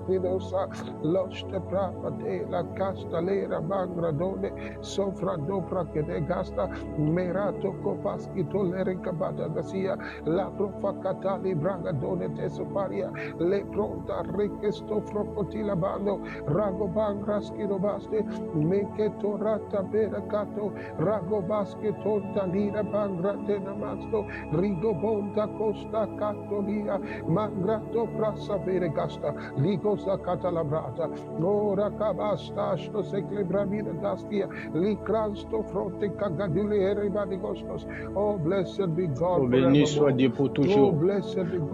Pinosa, Loste Prapa de la Castalera Bangradone, Sofra Dobra Kedegasta, Merato Kopaski Tolere Kabata Gasia, La Profacatali Bragadone Tesoparia, Le Pronta Richesto Frocotila Bando, Rago Bangraski Robaste, Meketo Rata Beracato, Rago Basque Tonta Lira Bangrate Namasto, Rigo Bonta Costa Catolia, Mangrato Prasa Veregasta, Ligosa Catalabrata, Ora Cabasta, Sto Secle Bravida Dastia, Licransto Fronte Cagadule Eribadicostos. Oh, blessed be God. Oh, béni soit Dieu pour toujours.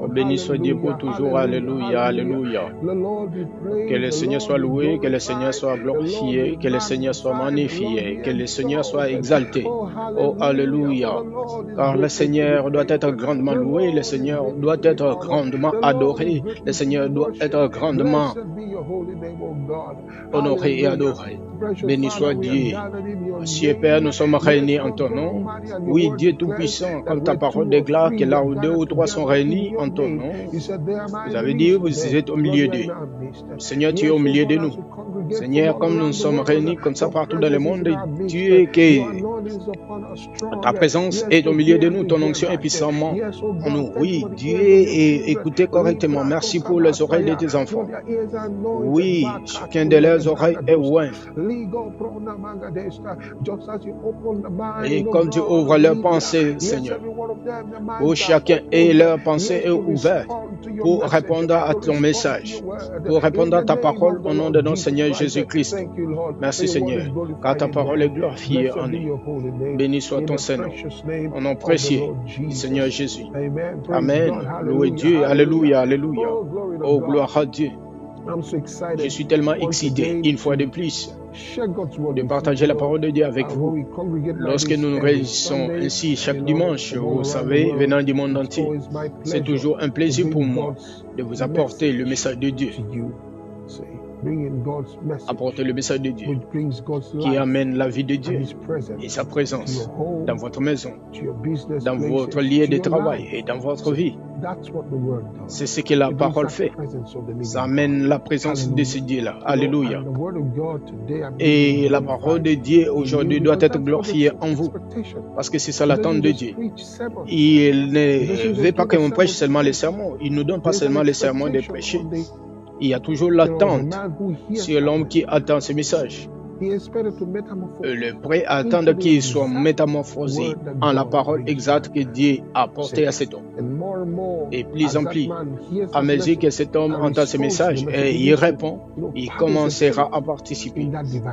Oh, béni soit Dieu pour toujours. Alléluia, alléluia. Que le Seigneur soit loué, que le Seigneur soit glorifié, que le Seigneur soit magnifié, que le Seigneur soit exalté. Oh, alléluia. Car le Seigneur doit être grandement loué, le Seigneur doit être grandement adoré, le Seigneur doit être grandement honoré et adoré. Béni soit Dieu. Ciel Père, nous sommes réunis en ton nom. Oui, Dieu Tout-Puissant, comme ta parole déclare que là où 2 ou 3 sont réunis en ton nom, vous avez dit, vous êtes au milieu d'eux. Seigneur, tu es au milieu de nous. Seigneur, comme nous sommes réunis comme ça partout dans le monde, Dieu est que ta présence est au milieu de nous, ton onction est puissamment en nous. Oui, Dieu est écouté correctement. Merci pour les oreilles de tes enfants. Oui, chacun de leurs oreilles est oint. Et comme tu ouvres leurs pensées, Seigneur, où chacun et leur pensée est ouverte pour répondre à ton message, pour répondre à ta parole au nom de notre Seigneur Jésus-Christ. Merci Seigneur, car ta parole est glorifiée en nous. Béni soit ton Seigneur, au nom précieux du Seigneur Jésus. Amen. Loué Dieu, alléluia, alléluia. Oh, gloire à Dieu. Je suis tellement excité, une fois de plus, de partager la parole de Dieu avec vous. Lorsque nous nous réunissons ainsi chaque dimanche, vous savez, venant du monde entier, c'est toujours un plaisir pour moi de vous apporter le message de Dieu. Apporter le message de Dieu qui amène la vie de Dieu et sa présence dans votre maison, dans votre lieu de travail et dans votre vie. C'est ce que la parole fait. Ça amène la présence de ce Dieu-là. Alléluia. Et la parole de Dieu aujourd'hui doit être glorifiée en vous. Parce que c'est ça l'attente de Dieu. Il ne veut pas qu'on prêche seulement les sermons. Il ne nous donne pas seulement les sermons de prêcher. Il y a toujours l'attente sur l'homme qui attend ce message. Le prêt à attendre qu'il soit métamorphosé en la parole exacte que Dieu a portée à cet homme. Et plus en plus, à mesure que cet homme entend ce message et il répond, il commencera à participer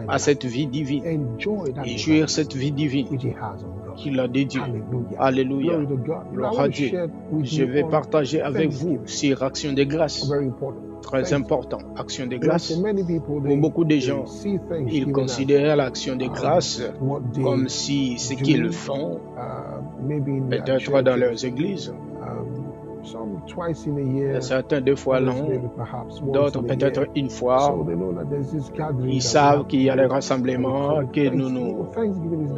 à cette vie divine et jouir cette vie divine qu'il a de Dieu. Alléluia. Gloire à Dieu. Je vais partager avec vous sur Action de grâce. Très important, action de grâce. Pour beaucoup de gens, ils considèrent l'action de grâce comme si ce qu'ils font, peut-être dans leurs églises, certains 2 fois l'an, d'autres peut-être une fois. Ils savent qu'il y a les rassemblements que nous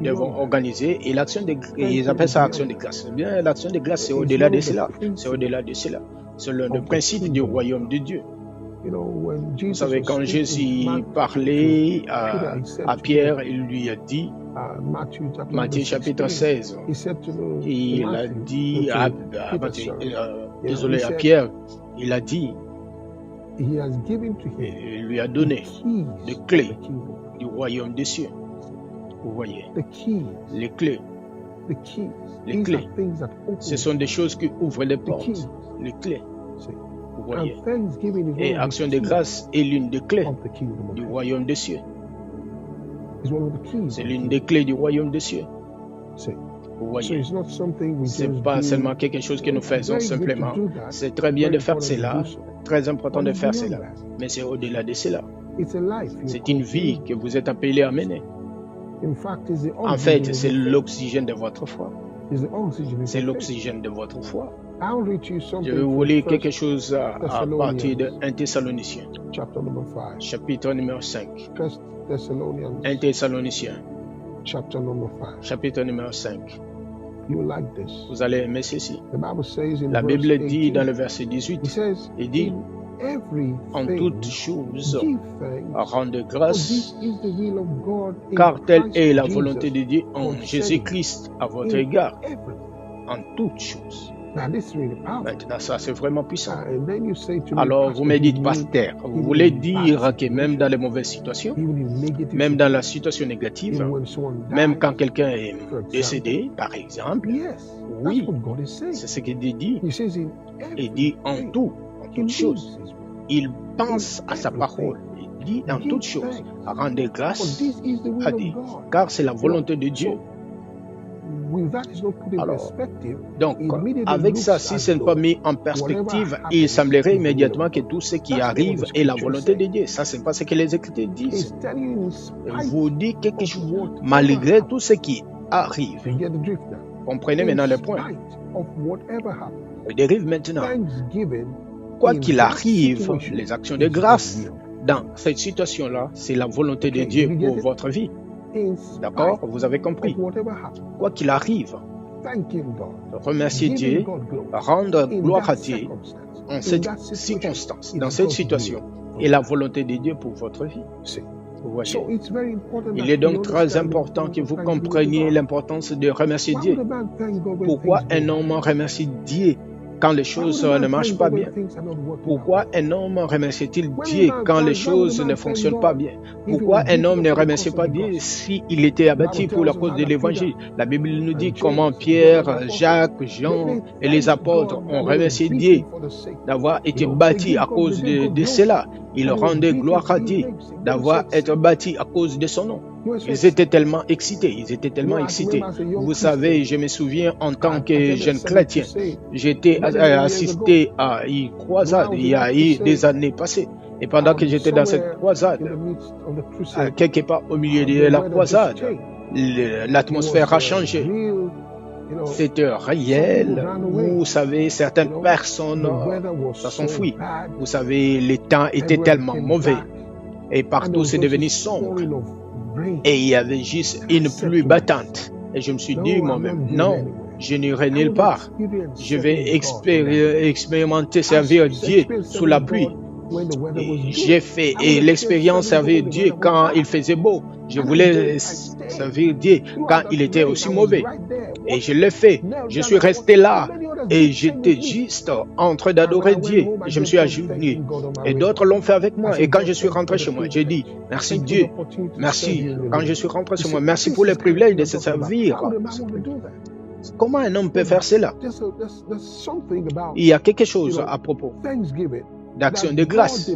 devons organiser et l'action de, ils appellent ça action de grâce. Eh bien, l'action de grâce, c'est au-delà de cela. C'est au-delà de cela. C'est le principe du royaume de Dieu. Vous savez, quand Jésus parlait à Pierre, il lui a dit, Matthieu chapitre 16, il a dit à Pierre, il a dit, il lui a donné les clés du royaume des cieux. Vous voyez, les clés. Les clés, ce sont des choses qui ouvrent les portes. Les clés. Vous voyez. Et action de grâce est l'une des clés du royaume des cieux. C'est l'une des clés du royaume des cieux. Vous voyez. Ce n'est pas seulement quelque chose que nous faisons simplement. C'est très bien de faire cela, très important de faire cela. Mais c'est au-delà de cela. C'est une vie que vous êtes appelé à mener. En fait, c'est l'oxygène de votre foi. C'est l'oxygène de votre foi. Je vais vous lire quelque chose à partir de 1 Thessaloniciens, chapitre numéro 5. 1 Thessaloniciens, chapitre numéro 5. Vous allez aimer ceci. La Bible dit dans le verset 18, il dit, En toutes choses, rendez grâce, car telle est la volonté de Dieu en Jésus-Christ à votre égard. En toutes choses. Maintenant, ça c'est vraiment puissant. Alors vous me dites, pasteur, vous voulez dire que même dans les mauvaises situations, même dans la situation négative, même quand quelqu'un est décédé, par exemple, oui, c'est ce que Dieu dit. Il dit en toutes choses. Il pense à sa parole. Il dit en toutes choses, rendez grâce à Dieu, car c'est la volonté de Dieu. Alors, donc, avec ça, si ce n'est pas mis en perspective, il semblerait immédiatement que tout ce qui arrive est la volonté de Dieu. Ça, ce n'est pas ce que les Écritures disent. Vous dit quelque chose, malgré tout ce qui arrive. Comprenez maintenant le point. On dérive maintenant. Quoi qu'il arrive, les actions de grâce, dans cette situation-là, c'est la volonté de Dieu pour votre vie. D'accord? Vous avez compris. Quoi qu'il arrive, remercier Dieu, rendre gloire à Dieu en cette circonstance, dans cette situation, et la volonté de Dieu pour votre vie. Vous voyez. Il est donc très important que vous compreniez l'importance de remercier Dieu. Pourquoi un homme remercie Dieu quand les choses ne marchent pas bien? Pourquoi un homme remercie-t-il Dieu quand les choses ne fonctionnent pas bien? Pourquoi un homme ne remercie pas Dieu s'il était abattu pour la cause de l'Évangile? La Bible nous dit comment Pierre, Jacques, Jean et les apôtres ont remercié Dieu d'avoir été bâtis à cause de cela. Ils rendaient gloire à Dieu d'avoir été bâtis à cause de son nom. Ils étaient tellement excités, Vous savez, je me souviens en tant que jeune chrétien, j'étais assisté à une croisade il y a eu des années passées. Et pendant que j'étais dans cette croisade, quelque part au milieu de la croisade, l'atmosphère a changé. C'était réel. Vous savez, certaines personnes, ça s'enfuit. Vous savez, le temps était tellement mauvais. Et partout, c'est devenu sombre. Et il y avait juste une pluie battante. Et je me suis dit moi-même, non, je n'irai nulle part. Je vais expérimenter servir Dieu sous la pluie. J'ai fait l'expérience servir Dieu quand il faisait beau. Je voulais servir Dieu quand il était aussi mauvais. Et je l'ai fait. Je suis resté là. Et j'étais juste en train d'adorer Dieu. Je me suis agenouillé. Et d'autres l'ont fait avec moi. Et quand je suis rentré chez moi, j'ai dit, merci Dieu. Merci. Quand je suis rentré chez moi, merci pour le privilège de se servir. Comment un homme peut faire cela? Il y a quelque chose à propos d'action de grâce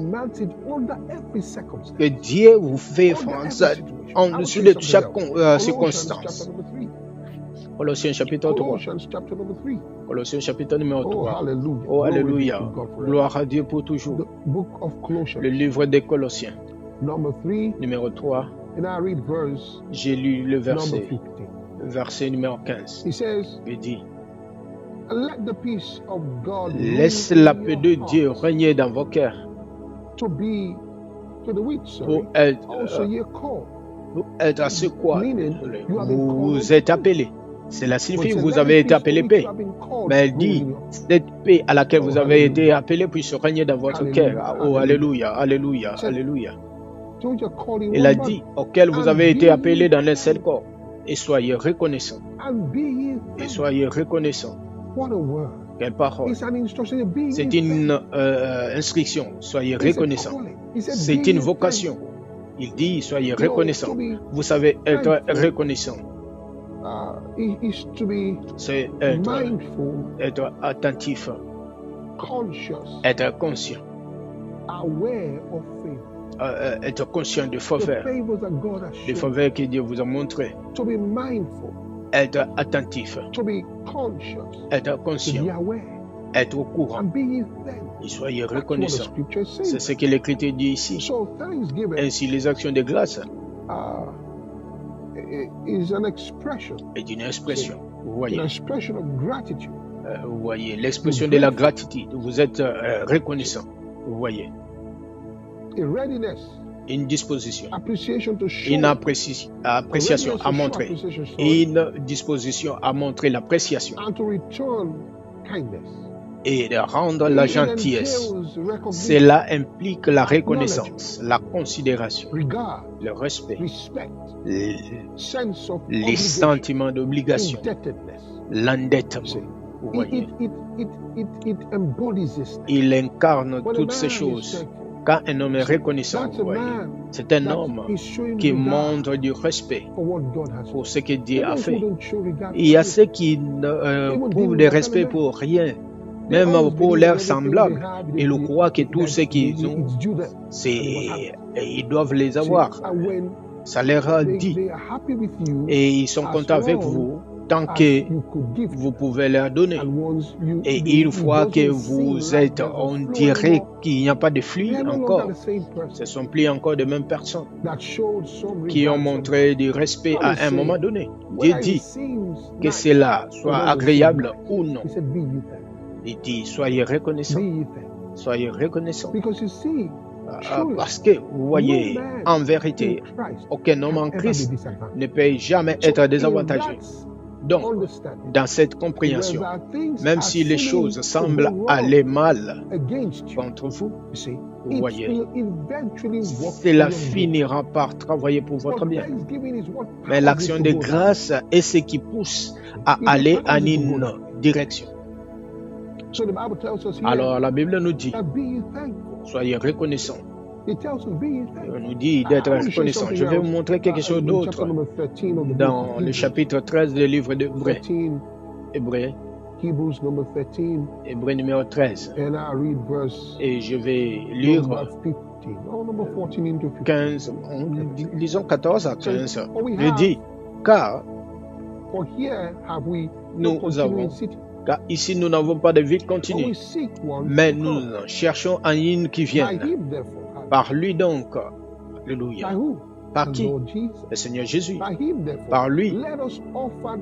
que Dieu vous fait en dessus de chaque circonstance. Colossiens chapitre 3. Colossiens chapitre numéro 3. Oh, alléluia. Gloire à Dieu pour toujours. Le livre des Colossiens. Numéro 3. J'ai lu le verset numéro 15. Il dit, laisse la paix de Dieu régner dans vos cœurs pour être à ce quoi vous êtes appelés. Cela signifie que vous avez été appelé paix. Mais elle dit, cette paix à laquelle vous avez été appelé puisse régner dans votre cœur. Oh, alléluia, alléluia, alléluia. Il a dit, auquel vous avez été appelé dans un seul corps. Et soyez reconnaissants. Et soyez reconnaissants. Quelle parole. C'est une instruction. Soyez reconnaissants. C'est une vocation. Il dit, soyez reconnaissants. Vous savez être reconnaissant. C'est être attentif, être conscient, être conscient des faveurs que Dieu vous a montrées, être attentif, être conscient, être au courant et soyez reconnaissants. C'est ce que l'Écriture dit ici. Ainsi, les actions de grâce est une expression. Vous voyez, vous voyez l'expression de la gratitude. Vous êtes reconnaissant. Vous voyez, une disposition, une appréciation à montrer, une disposition à montrer l'appréciation et de rendre la gentillesse. Cela implique la reconnaissance, la considération, le respect, les sentiments d'obligation, l'endettement. Vous voyez, il incarne toutes ces choses. Quand un homme est reconnaissant, vous voyez, c'est un homme qui montre du respect pour ce que Dieu a fait. Il y a ceux qui prouvent du respect pour rien, même pour leurs semblables. Ils croient que tout ce qu'ils ont, ils doivent les avoir. Ça leur a dit. Et ils sont contents avec vous tant que vous pouvez leur donner. Et une fois que vous êtes, on dirait qu'il n'y a pas de flux encore. Ce ne sont plus encore les mêmes personnes qui ont montré du respect à un moment donné. Dieu dit que cela soit agréable ou non. Il dit, soyez reconnaissants. Soyez reconnaissants. Parce que, vous voyez, en vérité, aucun homme en Christ ne peut jamais être désavantagé. Donc, dans cette compréhension, même si les choses semblent aller mal contre vous, vous voyez, cela finira par travailler pour votre bien. Mais l'action de grâce est ce qui pousse à aller en une direction. Alors, la Bible nous dit, soyez reconnaissants. On nous dit d'être reconnaissant. Je vais vous montrer quelque chose d'autre dans le chapitre 13 du livre d'Hébreux. Hébreux numéro 13. Et je vais lire 15, disons 14 à 15. Je dis, car nous avons, car ici nous n'avons pas de vie continue, mais nous cherchons en une qui vienne. Par lui donc, alléluia. Par qui? Le Seigneur Jésus. Par lui.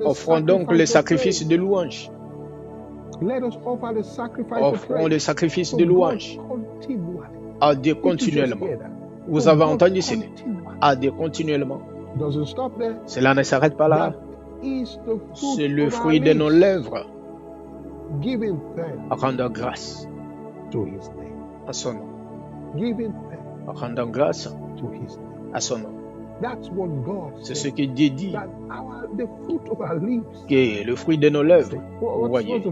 Offrons donc le sacrifice de louange. Offrons le sacrifice de louange à Dieu continuellement. Vous avez entendu cela? À Dieu continuellement. Cela ne s'arrête pas là. C'est le fruit de nos lèvres. Rendre grâce à son nom. Rendant grâce à son nom. C'est ce que Dieu dit. Que le fruit de nos lèvres, vous voyez,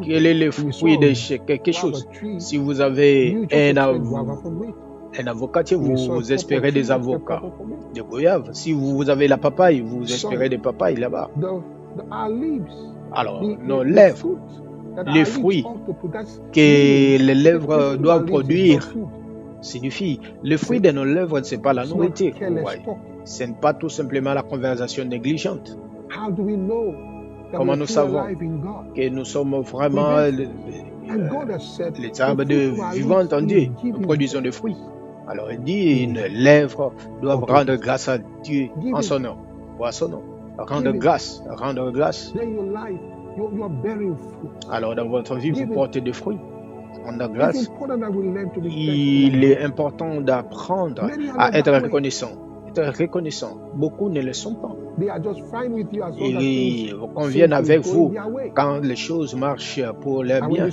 quel est le fruit de quelque chose? Si vous avez un avocatier, vous espérez des avocats de goyave. Si vous avez la papaye, vous espérez des papayes là-bas. Alors, nos lèvres, les fruits que les lèvres doivent produire, signifie, le fruit de nos lèvres, ce n'est pas la nourriture. Ce n'est pas tout simplement la conversation négligente. Comment nous savons que nous sommes vraiment les arbres vivants en Dieu, nous produisons des fruits. Alors il dit, une lèvre doit rendre grâce à Dieu en son nom, ou à son nom. Rendre grâce, rendre grâce. Alors dans votre vie, vous portez des fruits. Rendre grâce. Il est important d'apprendre à être reconnaissant. Être reconnaissant. Beaucoup ne le sont pas. Ils conviennent avec vous quand les choses marchent pour leur bien.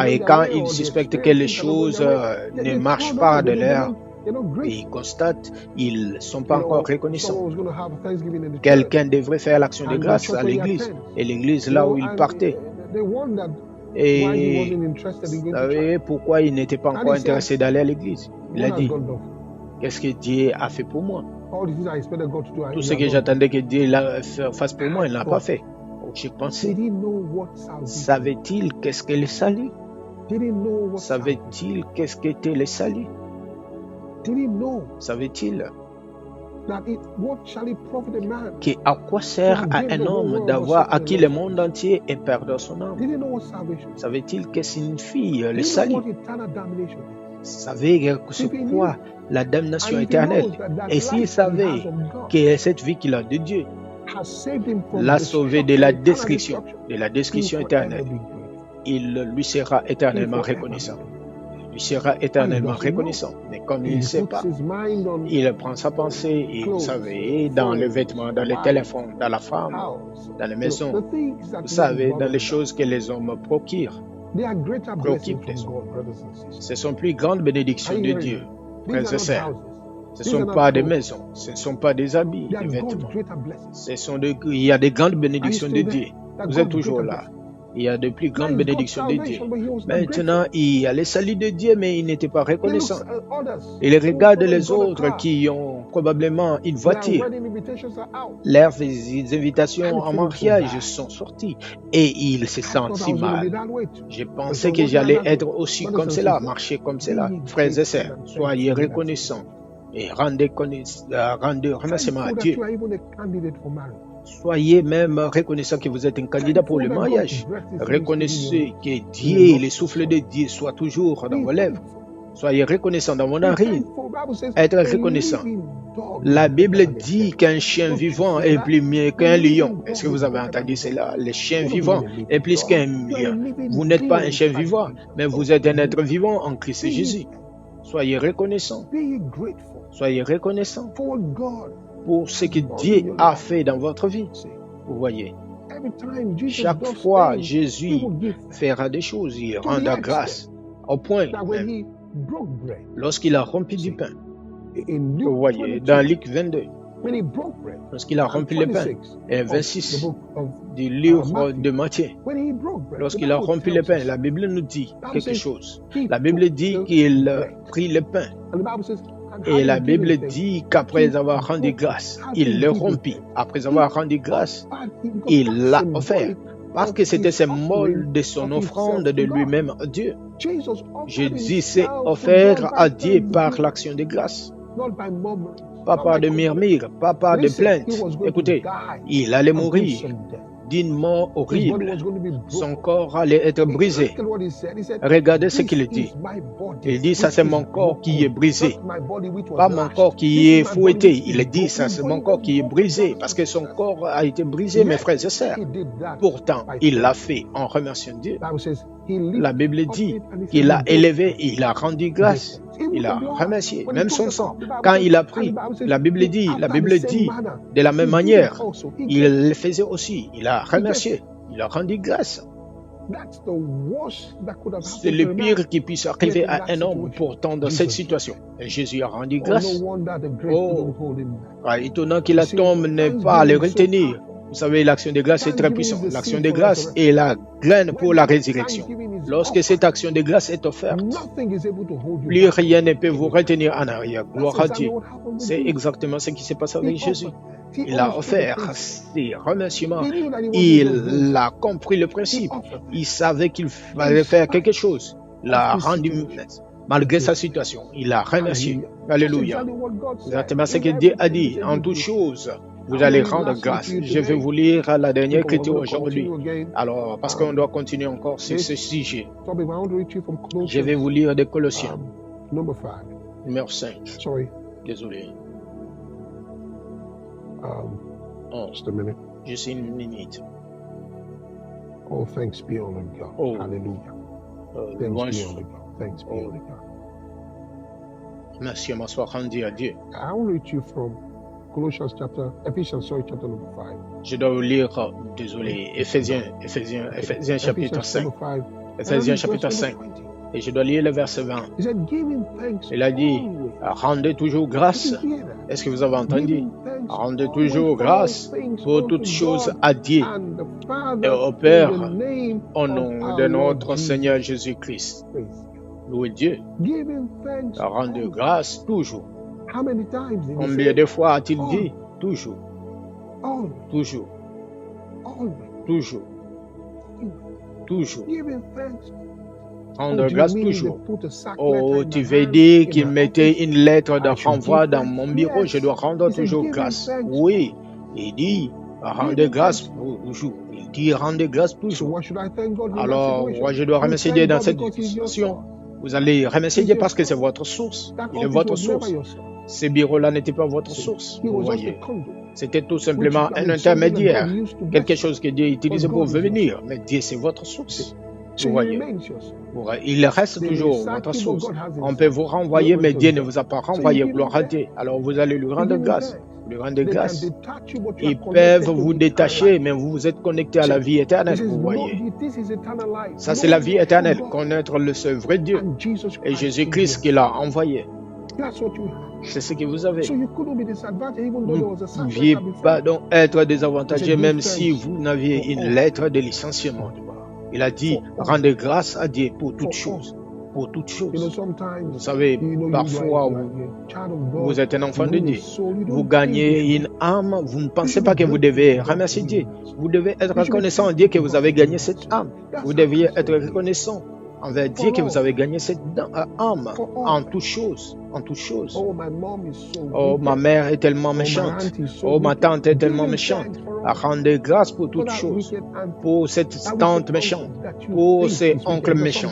Et quand ils suspectent que les choses ne marchent pas de leur, ils constatent, ils ne sont pas encore reconnaissants. Quelqu'un devrait faire l'action de grâce à l'église. Et l'église là où il partait. Et vous savez pourquoi il n'était pas encore intéressé d'aller à l'église? Il a dit, qu'est-ce que Dieu a fait pour moi? Tout ce que j'attendais que Dieu fasse pour moi, il ne l'a pas fait. J'ai pensé, savait-il qu'est-ce que le salut? Savait-il qu'est-ce qu'était le salut? Savait-il à quoi sert à un homme d'avoir acquis le monde entier et perdre son âme? Savait-il que signifie le salut? Savait c'est quoi la damnation éternelle? Et s'il savait que cette vie qu'il a de Dieu l'a sauvé de la destruction éternelle, il lui sera éternellement reconnaissant. Il sera éternellement reconnaissant. Mais comme il ne sait pas, il prend sa pensée et vous savez, dans le vêtement, dans le téléphone, dans la femme, dans la maison, vous savez, dans les choses que les hommes procurent. préoccupent les autres. Ce sont plus grandes bénédictions de Dieu, frères et sœurs. Ce ne sont pas des maisons, ce ne sont pas des habits, des vêtements. Il y a des grandes bénédictions de Dieu. Vous êtes toujours là. Il y a de plus grandes bénédictions de Dieu. Maintenant, il y a les saluts de Dieu, mais il n'était pas reconnaissant. Il regarde les autres qui ont probablement une voiture. Leurs invitations en mariage sont sorties et il se sent si mal. Je pensais que j'allais être aussi comme cela, marcher comme cela. Frères et sœurs, soyez reconnaissants et rendez remerciement à Dieu. Soyez même reconnaissant que vous êtes un candidat pour le mariage. Reconnaissez que Dieu, le souffle de Dieu soit toujours dans vos lèvres. Soyez reconnaissant dans vos narines. Être reconnaissant. La Bible dit qu'un chien vivant est plus mieux qu'un lion. Est-ce que vous avez entendu cela? Le chien vivant est plus qu'un lion. Vous n'êtes pas un chien vivant, mais vous êtes un être vivant en Christ Jésus. Soyez reconnaissant. Soyez reconnaissant pour ce que Dieu a fait dans votre vie. Vous voyez, chaque fois Jésus fera des choses, il rendra grâce. Au point même, lorsqu'il a rompu du pain. Vous voyez, dans Luc 22, lorsqu'il a rompu le pain, et 26 du livre de Matthieu, lorsqu'il a rompu le pain, la Bible nous dit quelque chose. La Bible dit qu'il prit le pain. Et la Bible dit qu'après avoir rendu grâce, il le rompit. Après avoir rendu grâce, il l'a offert. Parce que c'était ce mode de son offrande de lui-même à Dieu. Je dis c'est offert à Dieu par l'action de grâce. Pas par de murmures, pas par de plaintes. Écoutez, il allait mourir d'une mort horrible. Son corps allait être brisé. Regardez ce qu'il dit. Il dit, ça c'est mon corps qui est brisé. Pas mon corps qui est fouetté. Il dit, ça c'est mon corps qui est brisé. Parce que son corps a été brisé, mes frères et sœurs. Pourtant, il l'a fait en remerciant Dieu. La Bible dit qu'il a élevé, il a rendu grâce. Il a remercié, même son sang. Quand il a pris, la Bible dit, de la même manière, il le faisait aussi. Il a remercié, il a rendu grâce. C'est le pire qui puisse arriver à un homme pourtant dans cette situation. Et Jésus a rendu grâce. Oh, étonnant que la tombe n'ait pas à le retenir. Vous savez, l'action de grâce est très puissante. L'action de grâce est la graine pour la résurrection. Lorsque cette action de grâce est offerte, plus rien ne peut vous retenir en arrière. Gloire à Dieu. C'est exactement ce qui s'est passé avec Jésus. Il a offert ses remerciements. Il a compris le principe. Il savait qu'il fallait faire quelque chose. Il a rendu, malgré sa situation, il a remercié. Alléluia. Exactement ce que Dieu a dit. En toutes choses, vous allez rendre grâce. Je vais vous lire la dernière écriture aujourd'hui. Alors, parce qu'on doit continuer encore sur ce sujet. Je vais vous lire de Colossiens. Numéro 5. Désolé. Juste une minute. Oh, thanks be unto God. Oh. Hallelujah. Thanks be unto God. Thanks be unto God. Merci, soit rendu à Dieu. I will read you from Ephesians chapter number 5. Je dois vous lire, désolé, Éphésiens chapitre 5. Éphésiens chapitre 5. Et je dois lire le verset 20. Il a dit, rendez toujours grâce. Est-ce que vous avez entendu? Rendez toujours grâce pour toutes choses à Dieu et au Père au nom de notre Seigneur Jésus-Christ. Louez Dieu. Rendez grâce toujours. Combien de fois a-t-il dit? Toujours. Toujours. Toujours. Toujours. Rendre grâce toujours. Oh, tu veux dire qu'il mettait une lettre de renvoi dans mon bureau, je dois rendre toujours grâce. Oui, il dit, rendez grâce toujours. Il dit, rendez grâce toujours. Alors, moi, je dois remercier Dieu dans cette situation. Vous allez remercier Dieu parce que c'est votre source. Il est votre source. Ce bureau-là n'était pas votre source. Vous voyez. C'était tout simplement un intermédiaire. Quelque chose que Dieu utilisait pour venir. Mais Dieu, c'est votre source. Vous voyez. Il reste toujours votre source. On peut vous renvoyer, mais Dieu ne vous a pas renvoyé. Gloire à Dieu. Alors vous allez lui rendre grâce. lui rendre grâce. Ils peuvent vous détacher, mais vous êtes connecté à la vie éternelle, vous voyez. Ça, c'est la vie éternelle, connaître le seul vrai Dieu et Jésus-Christ qui l'a envoyé. C'est ce que vous avez. Vous ne pouviez pas donc être désavantagé même si vous n'aviez une lettre de licenciement. Il a dit, rendez grâce à Dieu pour toutes choses. Pour toutes choses. Vous savez, parfois, vous êtes un enfant de Dieu. Vous gagnez une âme, vous ne pensez pas que vous devez remercier Dieu. Vous devez être reconnaissant à Dieu que vous avez gagné cette âme. Vous deviez être reconnaissant envers Dieu que vous avez gagné cette âme en toutes choses. En toutes choses. Oh, ma mère est tellement méchante. Oh, ma tante est tellement méchante. Rendez grâce pour toutes choses. Pour cette tante méchante. Pour ces oncles méchants.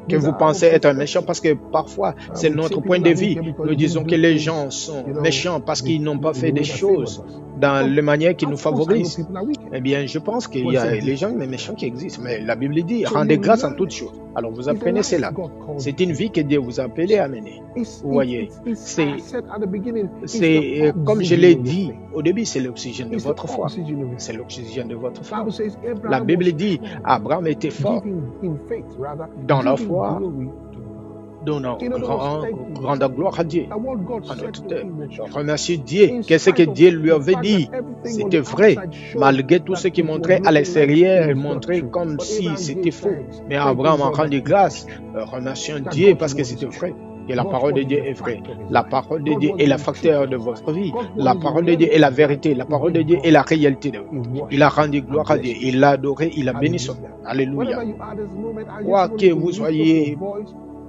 Que vous pensez être un méchant parce que parfois c'est notre point de vue. Nous disons que les gens sont méchants parce qu'ils n'ont pas fait des choses dans la manière qui nous favorise. Eh bien, je pense qu'il y a les gens méchants qui existent, mais la Bible dit rendez grâce en toutes choses. Alors vous apprenez cela. C'est une vie que Dieu vous a appelé à mener. Vous voyez, c'est comme je l'ai dit au début, c'est l'oxygène de votre foi. C'est l'oxygène de votre foi. La Bible dit Abraham était fort dans la foi, donnant grande gloire à Dieu, à notre terre. Remercier Dieu. Qu'est-ce que Dieu lui avait dit? C'était vrai. Malgré tout ce qui montrait à l'extérieur, il montrait comme si c'était faux. Mais Abraham a rendu grâce, remerciant Dieu parce que c'était vrai. Et la parole de Dieu est vraie. La parole de Dieu est le facteur de votre vie. La parole de Dieu est la vérité. La parole de Dieu est la réalité de vous. Il a rendu gloire à Dieu. Il l'a adoré. Il a béni son nom. Alléluia. Quoi que vous soyez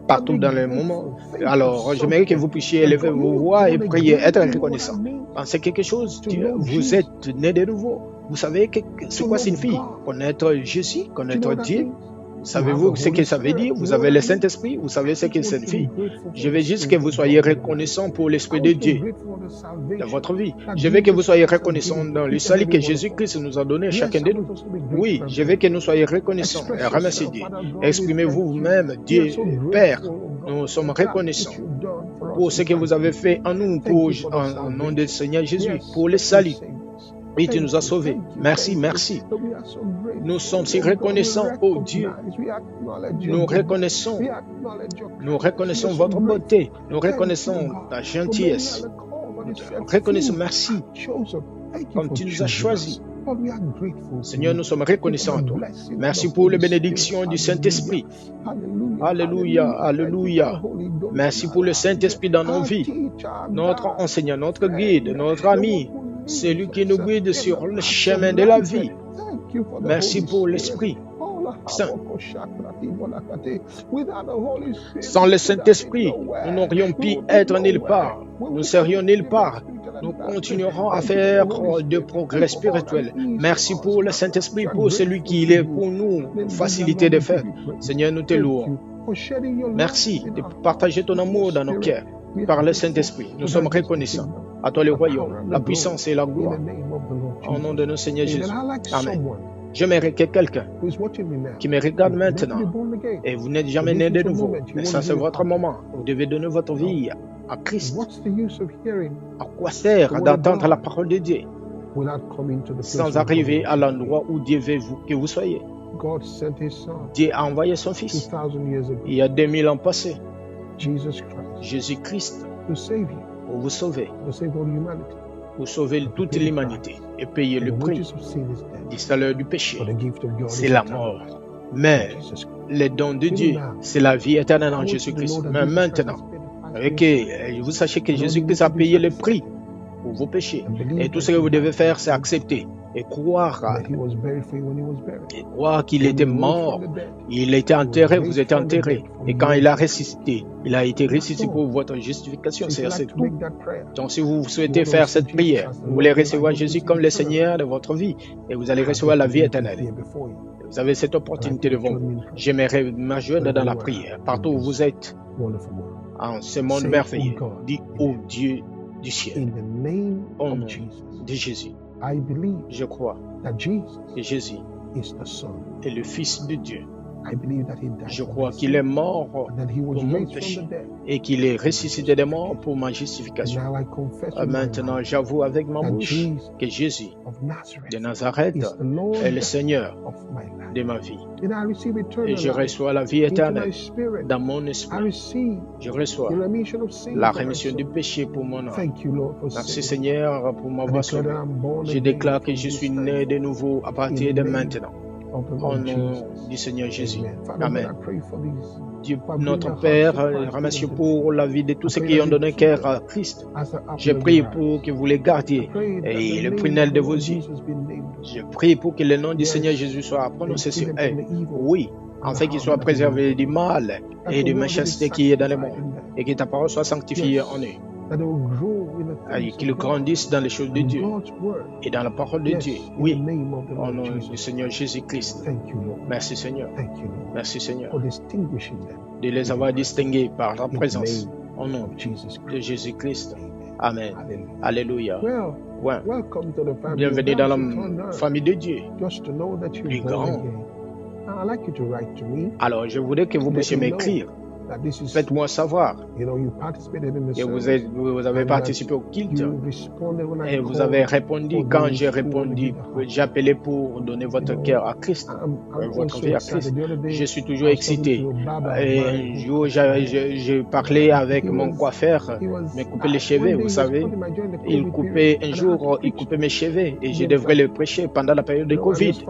partout dans le moment, alors j'aimerais que vous puissiez élever vos voix et prier, être reconnaissant. Pensez quelque chose. Vous êtes né de nouveau. Vous savez c'est quoi signifie? Connaître Jésus, connaître Dieu. Savez-vous ce que ça veut dire? Vous avez le Saint-Esprit, vous savez ce que ça signifie. Je veux juste que vous soyez reconnaissant pour l'Esprit de Dieu dans votre vie. Je veux que vous soyez reconnaissant dans le salut que Jésus-Christ nous a donné à chacun de nous. Oui, je veux que nous soyons reconnaissants et remerciez Dieu. Exprimez-vous vous-même, Dieu Père. Nous sommes reconnaissants pour ce que vous avez fait en nous, en nom du Seigneur Jésus, pour le salut. Et tu nous as sauvés. Merci, merci. Nous sommes si reconnaissants, oh Dieu. Nous reconnaissons votre beauté. Nous reconnaissons ta gentillesse. Nous reconnaissons, merci, comme tu nous as choisis. Seigneur, nous sommes reconnaissants à toi. Merci pour les bénédictions du Saint-Esprit. Alléluia, alléluia. Merci pour le Saint-Esprit dans nos vies. Notre enseignant, notre guide, notre ami. C'est lui qui nous guide sur le chemin de la vie. Merci pour l'Esprit Saint. Sans le Saint-Esprit, nous n'aurions pu être nulle part. Nous serions nulle part. Nous continuerons à faire de progrès spirituels. Merci pour le Saint-Esprit, pour celui qui est pour nous, faciliter de faire. Seigneur, nous te louons. Merci de partager ton amour dans nos cœurs. Par le Saint-Esprit, nous sommes reconnaissants. À toi le royaume, la puissance et la gloire. Au nom de notre Seigneur Jésus. Amen. J'aimerais que quelqu'un qui me regarde maintenant, et vous n'êtes jamais né de nouveau, mais ça c'est votre moment. Vous devez donner votre vie à Christ. À quoi sert d'entendre la parole de Dieu sans arriver à l'endroit où Dieu veut que vous soyez? Dieu a envoyé son Fils il y a 2000 ans passés. Jésus-Christ pour vous sauver, pour sauver toute l'humanité et payer le prix du salaire du péché. C'est la mort. Mais le don de Dieu, c'est la vie éternelle en Jésus-Christ. Mais maintenant, et que vous sachez que Jésus-Christ a payé le prix pour vos péchés. Et tout ce que vous devez faire, c'est accepter et croire qu'il était mort. Il était enterré, vous êtes enterré. Et quand il a ressuscité, il a été ressuscité pour votre justification. C'est tout. Donc si vous souhaitez faire cette prière, vous voulez recevoir Jésus comme le Seigneur de votre vie et vous allez recevoir la vie éternelle. Vous avez cette opportunité devant vous. J'aimerais m'ajoindre dans la prière. Partout où vous êtes, en ce monde merveilleux, dites ô Dieu du ciel, au nom de Jésus. Je crois que Jésus est le Fils de Dieu Je crois qu'il est mort pour mon péché et qu'il est ressuscité des morts pour ma justification. Maintenant, j'avoue avec ma bouche que Jésus de Nazareth est le Seigneur de ma vie. Et je reçois la vie éternelle dans mon esprit. Je reçois la rémission du péché pour mon âme. Merci Seigneur pour m'avoir sauvé. Je déclare que je suis né de nouveau à partir de maintenant. Au nom du Seigneur Jésus. Amen. Dieu, notre Père, remercie pour la vie de tous ceux qui ont donné cœur à Christ. Je prie pour que vous les gardiez et le prunelle de vos yeux. Je prie pour que le nom du Seigneur Jésus soit prononcé sur eux. Oui, afin qu'ils soient préservés du mal et de méchanceté qui est dans le monde et que ta parole soit sanctifiée en eux. Et qu'ils grandissent dans les choses de Dieu et dans la parole de Dieu. Oui, au nom du Seigneur Jésus-Christ. Merci Seigneur. Merci Seigneur de les avoir distingués par ta présence. Au nom de Jésus-Christ. Amen. Alléluia. Ouais. Bienvenue dans la famille de Dieu. Plus grand. Alors, je voudrais que vous puissiez m'écrire. Faites-moi savoir que vous avez participé au culte et vous avez répondu quand j'ai répondu. J'ai appelé pour donner votre cœur à Christ, votre vie à Christ. Je suis toujours excité. Et un jour, j'ai parlé avec mon coiffeur, me couper les cheveux, vous savez. Il coupait mes cheveux et je devrais le prêcher pendant la période de Covid.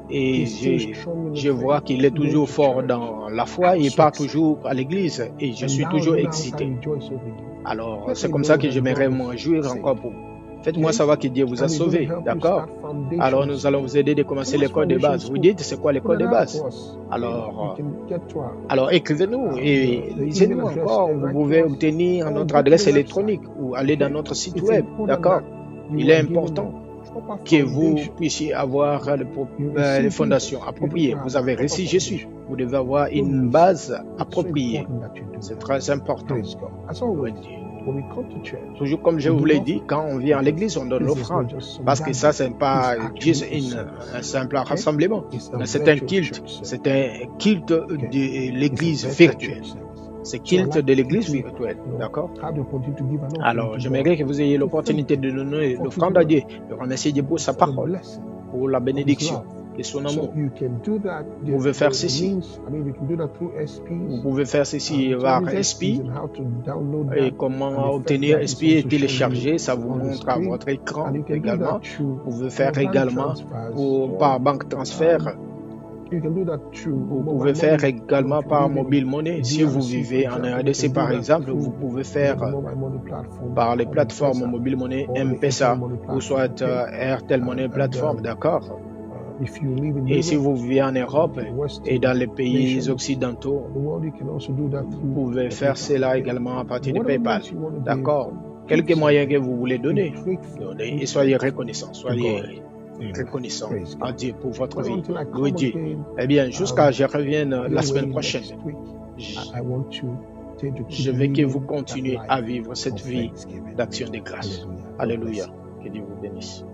Et je vois qu'il est toujours fort dans la foi, il part toujours à l'église et je suis toujours excité. Alors, c'est comme ça que j'aimerais me réjouir encore pour vous. Faites-moi savoir que Dieu vous a sauvé, d'accord? Alors, nous allons vous aider de commencer l'école de base. Vous dites, c'est quoi l'école de base? Alors écrivez-nous et lisez-nous encore. Vous pouvez obtenir notre adresse électronique ou aller dans notre site web, d'accord? Il est important que vous puissiez avoir les fondations appropriées. Vous avez reçu Jésus. Vous devez avoir une base appropriée. C'est très important. Toujours comme je vous l'ai dit, quand on vient à l'église, on donne l'offrande. Parce que ça, ce n'est pas juste un simple rassemblement. C'est un culte. C'est un culte de l'église virtuelle. C'est culte de l'église virtuelle, d'accord? Alors, j'aimerais que vous ayez l'opportunité de donner l'offrande à Dieu, de remercier Dieu pour sa parole, pour la bénédiction et son amour. Vous pouvez faire ceci. Vous pouvez faire ceci par SP. Et comment obtenir SP et télécharger, ça vous montre à votre écran également. Vous pouvez faire également par banque transfert. Vous pouvez faire également par mobile money. Si vous vivez en RDC par exemple, vous pouvez faire par les plateformes mobile money M-Pesa ou soit Airtel Money plateforme, d'accord? Et si vous vivez en Europe et dans les pays occidentaux, vous pouvez faire cela également à partir de PayPal, d'accord? Quelques moyens que vous voulez donner, et soyez reconnaissants, soyez reconnaissant à Dieu pour votre vie. Louez Dieu. Eh bien, jusqu'à je revienne la semaine prochaine, je veux que vous continuez à vivre cette vie d'action de grâce. Alléluia. Que Dieu vous bénisse.